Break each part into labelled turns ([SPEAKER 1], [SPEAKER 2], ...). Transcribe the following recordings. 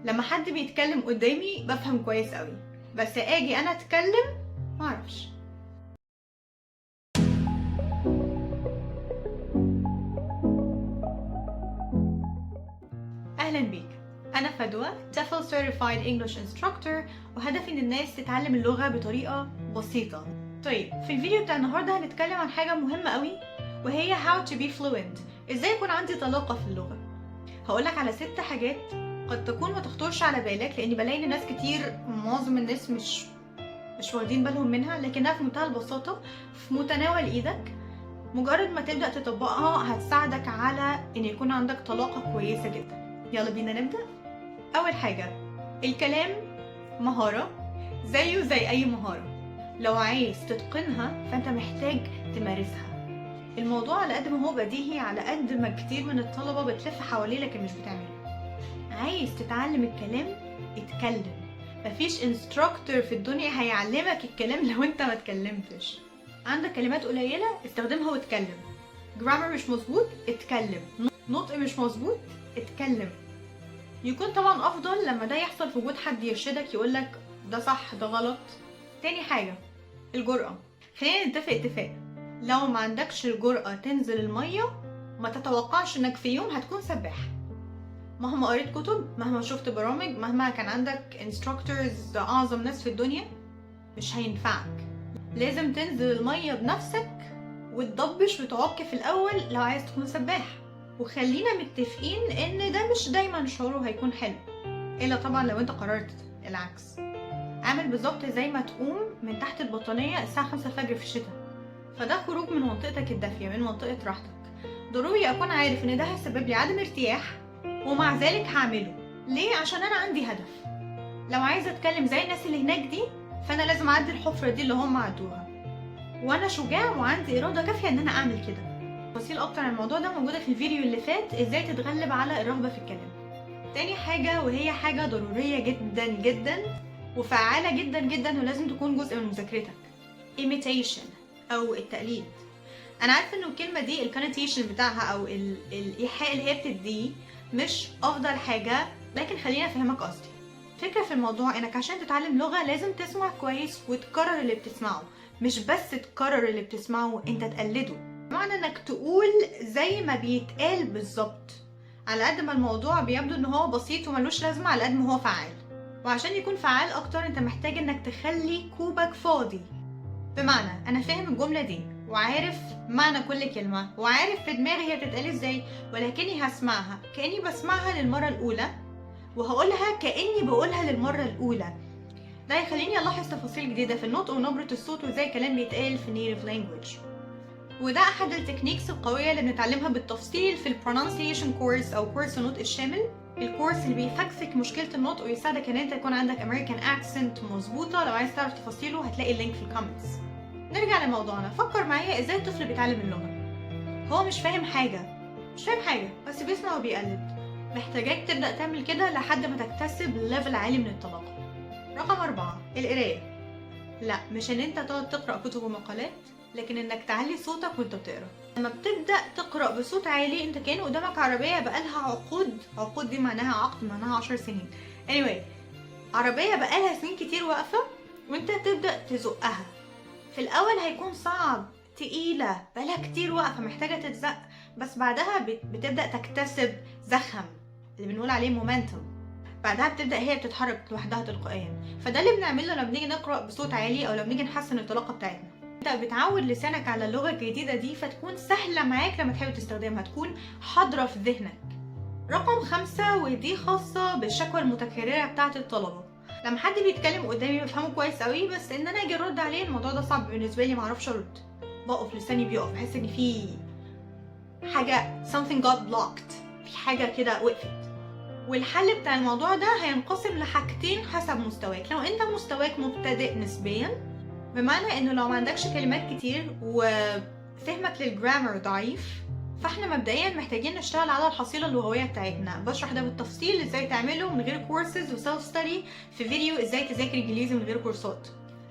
[SPEAKER 1] لما حد بيتكلم قدامي بفهم كويس قوي، بس اجي انا اتكلم معرفش. اهلا بيك، انا فدوى TEFL Certified English Instructor، وهدفي ان الناس تتعلم اللغة بطريقة بسيطة. طيب في الفيديو بتاع النهاردة هنتكلم عن حاجة مهمة قوي، وهي how to be fluent، ازاي يكون عندي طلاقة في اللغة. هقولك على 6 حاجات قد تكون ما تخطرش على بالك، لاني بلاقي ناس كتير، معظم الناس مش واخدين بالهم منها، لكنها في منتهى البساطة في متناول ايدك. مجرد ما تبدأ تطبقها هتساعدك على ان يكون عندك طلاقة كويسة جدا. يلا بينا نبدأ. اول حاجة، الكلام مهارة زيه زي اي مهارة، لو عايز تتقنها فانت محتاج تمارسها. الموضوع على قد ما هو بديهي، على قد ما كتير من الطلبة بتلف حواليه لكن مش بتعمله. عايز تتعلم الكلام، اتكلم. مفيش انستراكتور في الدنيا هيعلمك الكلام لو انت ما اتكلمتش. عندك كلمات قليلة استخدمها واتكلم. جرامر مش مظبوط، اتكلم. نطق مش مظبوط، اتكلم. يكون طبعا افضل لما ده يحصل في وجود حد يرشدك يقولك ده صح ده غلط. تاني حاجة، الجرأة. خلينا نتفق اتفاق، لو ما عندكش الجرأة تنزل المية ما تتوقعش انك في يوم هتكون سباح. مهما قريت كتب، مهما شفت برامج، مهما كان عندك انستراكتورز اعظم ناس في الدنيا، مش هينفعك. لازم تنزل المية بنفسك وتضبش وتعك في الاول لو عايز تكون سباح. وخلينا متفقين ان ده مش دايما شعوره هيكون حلو، الا طبعا لو انت قررت العكس. عامل بالظبط زي ما تقوم من تحت البطانية الساعة 5 الفجر في الشتاء، فده خروج من منطقتك الدافية، من منطقة راحتك. ضروري اكون عارف ان ده هيسبب لي عدم ارتياح، ومع ذلك هعمله. ليه؟ عشان انا عندي هدف. لو عايزة اتكلم زي الناس اللي هناك دي فانا لازم اعدي الحفرة دي اللي هم عدوها، وانا شجاع وعندي ارادة كافية ان انا اعمل كده. تفاصيل اكتر عن الموضوع ده موجودة في الفيديو اللي فات، ازاي تتغلب على الرغبة في الكلام. تاني حاجة، وهي حاجة ضرورية جدا جدا وفعالة جدا جدا ولازم تكون جزء من مذاكرتك، imitation او التقليد. انا عارفة ان الكلمة دي الكونوتيشن بتاعها او الايحاء اللي هي بتديه مش افضل حاجة، لكن خليني افهمك قصدي. فكرة في الموضوع انك عشان تتعلم لغة لازم تسمع كويس وتكرر اللي بتسمعه، مش بس تكرر اللي بتسمعه، انت تقلده. بمعنى انك تقول زي ما بيتقال بالظبط. على قد ما الموضوع بيبدو ان هو بسيط وملوش لازمة، على قد ما هو فعال. وعشان يكون فعال اكتر انت محتاج انك تخلي كوبك فاضي. بمعنى انا فاهم الجملة دي وعارف معنى كل كلمة وعارف في دماغي هي بتتقال ازاي، ولكني هسمعها كأني بسمعها للمرة الاولى، وهقولها كأني بقولها للمرة الاولى. ده يخليني الاحظ تفاصيل جديدة في النطق ونبرة الصوت وازاي الكلام بيتقال في native language. وده احد التكنيكس القوية اللي بنتعلمها بالتفصيل في البرونانسيشن كورس او كورس النطق الشامل، الكورس اللي بيفكفك مشكلة النطق ويساعدك ان انت يكون عندك American accent مظبوطة. لو عايز تعرف تفاصيله هتلاقي اللينك في الكومنتس. نرجع لموضوعنا، فكر معايا ازاي الطفل بيتعلم اللغة. هو مش فاهم حاجة بس بيسمع وبيقلد. محتاجاك تبدأ تعمل كده لحد ما تكتسب ليفل عالي من الطلاقة. رقم 4، القراية. لا، مش ان انت تقعد تقرأ كتب ومقالات، لكن انك تعلي صوتك وانت بتقرا. لما بتبدأ تقرأ بصوت عالي انت كأن قدامك عربية بقالها عقود دي معناها عقد، معناها 10 سنين. anyway، عربية بقالها سنين كتير واقفة وانت تبدأ تزقها. في الاول هيكون صعب، تقيلة، بقالها كتير واقفة محتاجة تتزق، بس بعدها بتبدأ تكتسب زخم اللي بنقول عليه مومنتوم. بعدها بتبدأ هي بتتحرك لوحدها تلقائيا. فده اللي بنعمله لما بنيجي نقرأ بصوت عالي او لما بنيجي نحسن الطلاقة بتاعتنا. انت بتعود لسانك على اللغة الجديدة دي فتكون سهلة معاك لما تحاول تستخدمها، تكون حاضرة في ذهنك. رقم 5، ودي خاصة بالشكوى المتكررة بتاعت الطلبة. لما حد بيتكلم قدامي بفهمه كويس قوي، بس ان انا اجي ارد عليه الموضوع ده صعب بالنسبة لي، معرفش ارد، بقف لساني بيقف، بحس ان في حاجة something got blocked، في حاجة كده وقفت. والحل بتاع الموضوع ده هينقسم لحاجتين حسب مستواك. لو انت مستواك مبتدئ نسبيا، بمعنى انه لو ما عندكش كلمات كتير وفهمك للجرامر ضعيف، فاحنا مبدئيا محتاجين نشتغل على الحصيلة اللغوية بتاعتنا. بشرح ده بالتفصيل ازاي تعمله من غير كورسز وسيلف ستادي في فيديو ازاي تذاكر انجليزي من غير كورسات،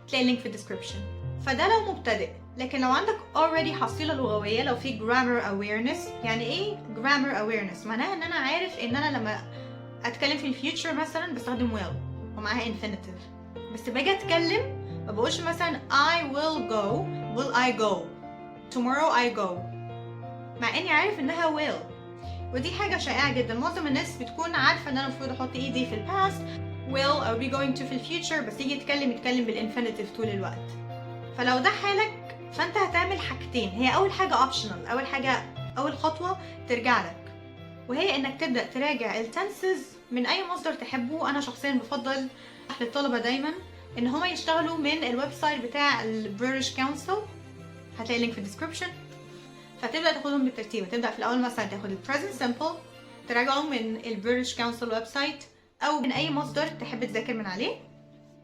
[SPEAKER 1] تلاقي اللينك في الديسكريبشن. فده لو مبتدئ. لكن لو عندك already حصيلة لغوية، لو في grammar awareness. يعني ايه grammar awareness؟ معناها ان انا عارف ان انا لما اتكلم في الفيوتشر مثلا بستخدم will ومعاها infinitive. بس باجي اتكلم ما بقولش مثلا I will go will I go tomorrow I go، مع اني عارف انها will. ودي حاجة شائعة جدا، معظم الناس بتكون عارفة ان انا المفروض احط ايدي في الباست will او be going to في الفيوتشر، بس يجي يتكلم بالانفينيتيف طول الوقت. فلو ده حالك فانت هتعمل حاجتين. هي اول حاجة optional، اول خطوة ترجع لك، وهي انك تبدأ تراجع التنسز من اي مصدر تحبه. انا شخصيا بفضل للطلبة دايما ان هما يشتغلوا من الويب سايت بتاع البريتش كونسل، هتلاقي لينك في الديسكربشن. فتبدأ تاخدهم بالترتيب، هتبدأ في الاول مثلا تاخد البريزنت سمبل تراجعه من البريتش كونسل ويب سايت او من اي مصدر تحب تذاكر من عليه،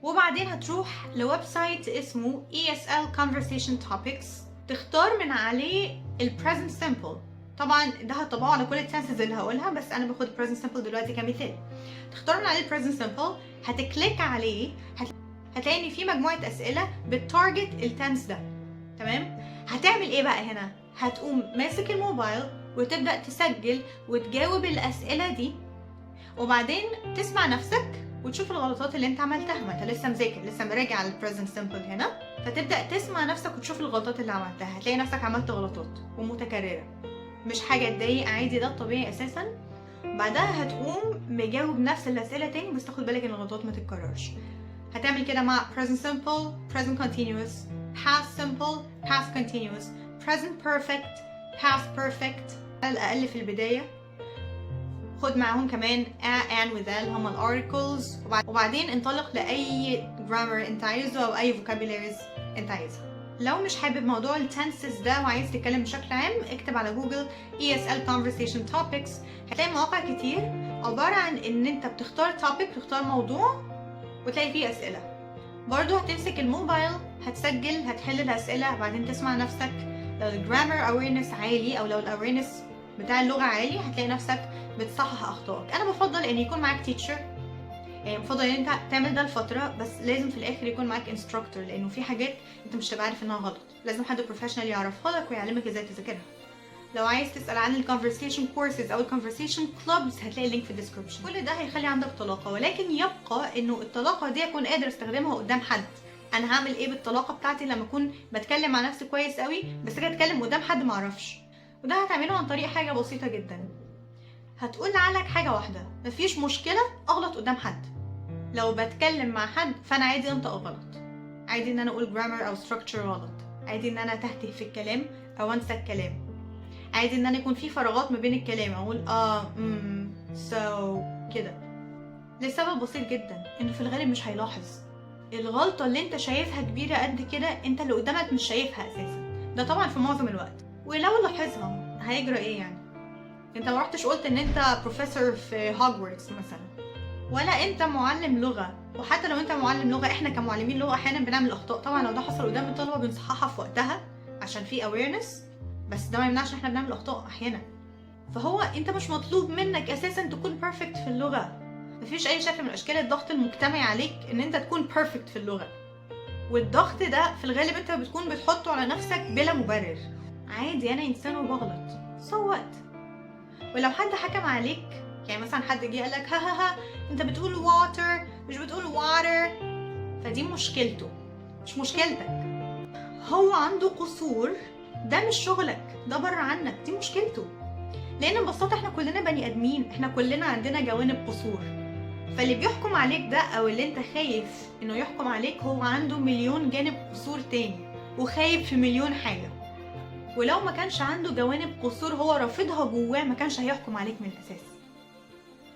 [SPEAKER 1] وبعدين هتروح لويب سايت اسمه ESL Conversation Topics تختار من عليه البريزنت سمبل. طبعا ده هطبقه على كل التنسز اللي هقولها، بس انا باخد البريزنت سمبل دلوقتي كمثال. تختار من عليه البريزنت سمبل، هتكليك عليه، هتلاقي ان في مجموعه اسئله بتارجت التنس ده. تمام؟ هتعمل ايه بقى هنا؟ هتقوم ماسك الموبايل وتبدا تسجل وتجاوب الاسئله دي، وبعدين تسمع نفسك وتشوف الغلطات اللي انت عملتها. ما انت لسه مذاكر، لسه مراجع على البريزنت سمبل هنا، فتبدا تسمع نفسك وتشوف الغلطات اللي عملتها. هتلاقي نفسك عملت غلطات ومتكرره، مش حاجه تضايق، عادي، ده الطبيعي اساسا. بعدها هتقوم مجاوب نفس الاسئله تاني، بس تاخد بالك ان الغلطات ما تتكررش. هتعمل كده مع present simple present continuous past simple past continuous present perfect past perfect على الاقل في البدايه. خد معاهم كمان and with اللي هما الارتكلز، وبعدين انطلق لاي grammar انت عايزه او اي vocabularies انت عايزها. لو مش حابب موضوع التنسز ده وعايز تتكلم بشكل عام، اكتب على جوجل ESL Conversation Topics، هتلاقي مواقع كتير عبارة عن ان انت بتختار topic، بتختار موضوع وتلاقي فيه اسئلة. برضو هتمسك الموبايل، هتسجل، هتحل الاسئلة، بعدين تسمع نفسك. لو الجرامر awareness عالي او لو الاويرنس بتاع اللغة عالي، هتلاقي نفسك بتصحح اخطائك. انا بفضل ان يكون معاك تيتشر، يعني بفضل ان انت تعمل ده لفتره، بس لازم في الاخر يكون معاك انستراكتور، لانه في حاجات انت مش هتبقى عارف انها غلط، لازم حد بروفيشنال يعرفها لك ويعلمك ازاي تذاكرها. لو عايز تسال عن الكونفرسيشن كورسز او الكونفرسيشن كلوبز، هتلاقي اللينك في الديسكربشن. كل ده هيخلي عندك طلاقه، ولكن يبقى انه الطلاقه دي اكون قادر استخدمها قدام حد. انا هعمل ايه بالطلاقه بتاعتي لما اكون بتكلم مع نفسي كويس قوي بس اجي اتكلم قدام حد ما اعرفش؟ وده هتعمله عن طريق حاجه بسيطه جدا. هتقول لعقلك حاجه واحده، مفيش مشكله اغلط قدام حد. لو بتكلم مع حد فانا عادي انطق غلط، عادي ان انا اقول جرامر او ستراكشر غلط، عادي ان انا تهته في الكلام او انسى الكلام، عادي ان انا يكون في فراغات ما بين الكلام، اقول كده، لسبب بسيط جدا، انه في الغالب مش هيلاحظ. الغلطه اللي انت شايفها كبيره قد كده انت اللي قدامك مش شايفها اساسا، ده طبعا في معظم الوقت. ولو لاحظها هيجرى ايه يعني؟ انت ما رحتش قلت ان انت بروفيسور في هوجورتس مثلا، ولا انت معلم لغه. وحتى لو انت معلم لغه، احنا كمعلمين لغه احيانا بنعمل اخطاء، طبعا لو ده حصل قدام الطلبه بنصححها في وقتها عشان في اويرنس، بس ده ما يمنعش ان احنا بنعمل اخطاء احيانا. فهو انت مش مطلوب منك اساسا تكون بيرفكت في اللغه، مفيش اي شكل من اشكال الضغط المجتمعي عليك ان انت تكون بيرفكت في اللغه، والضغط ده في الغالب انت بتكون بتحطه على نفسك بلا مبرر. عادي، انا انسان وبغلط، so what؟ ولو حد حكم عليك، يعني مثلا حد جه قالك ها انت بتقول water مش بتقول water، فدي مشكلته مش مشكلتك. هو عنده قصور، ده مش شغلك، ده بره عنك، دي مشكلته. لان ببساطه احنا كلنا بني ادمين، احنا كلنا عندنا جوانب قصور. فاللي بيحكم عليك ده او اللي انت خايف انه يحكم عليك، هو عنده مليون جانب قصور تاني وخايف في مليون حاجه. ولو ما كانش عنده جوانب قصور هو رافضها جواه، ما كانش هيحكم عليك من الاساس.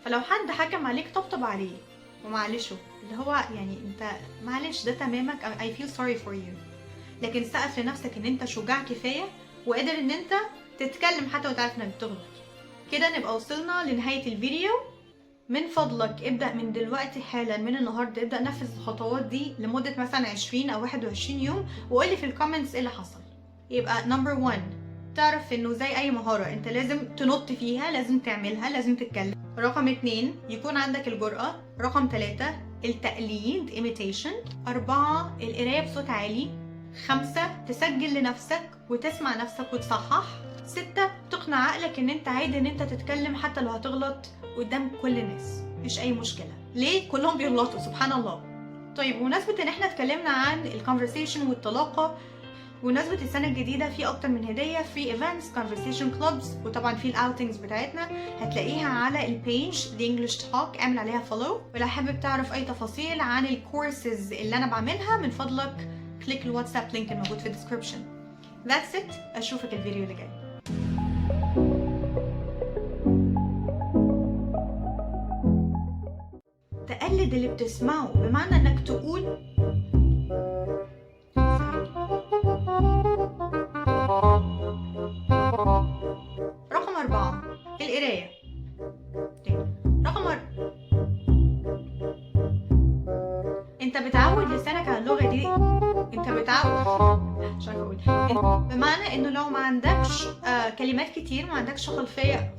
[SPEAKER 1] فلو حد حكم عليك طبطب عليه ومعلشه، اللي هو يعني انت معلش ده تمامك، I feel sorry for you، لكن سقف لنفسك ان انت شجاع كفايه وقادر ان انت تتكلم حتى وتعرف انك بتغلط. كده نبقى وصلنا لنهايه الفيديو. من فضلك ابدأ من دلوقتي حالا، من النهارده ابدأ نفذ الخطوات دي لمده مثلا 20 او 21 يوم، وقولي في الكومنتس ايه اللي حصل. يبقى نمبر 1، تعرف انه زي اي مهارة انت لازم تنط فيها، لازم تعملها، لازم تتكلم. رقم 2، يكون عندك الجرأة. رقم 3، التقليد imitation. 4، القراية بصوت عالي. 5، تسجل لنفسك وتسمع نفسك وتصحح. 6، تقنع عقلك ان انت عادي ان انت تتكلم حتى لو هتغلط قدام كل الناس، مفيش اي مشكله. ليه؟ كلهم بيغلطوا سبحان الله. طيب بمناسبه ان احنا اتكلمنا عن الكونفرسيشن والطلاقه، بمناسبة السنة الجديدة في أكتر من هدية، في events conversation clubs، وطبعا في الاوتنجز بتاعتنا هتلاقيها على البيج The English Talk، اعمل عليها follow. ولو حابب تعرف أي تفاصيل عن الكورسز اللي أنا بعملها من فضلك كليك الواتساب لينك الموجود في الديسكريبشن. That's it، أشوفك الفيديو اللي جاي. تقلد اللي بتسمعه بمعنى انك تقول رقم 4 القراية. رقم انت بتعود لسانك على اللغة دي، انت بتعود مش عارفة اقول، بمعنى انه لو ما عندكش كلمات كتير، ما عندكش خلفية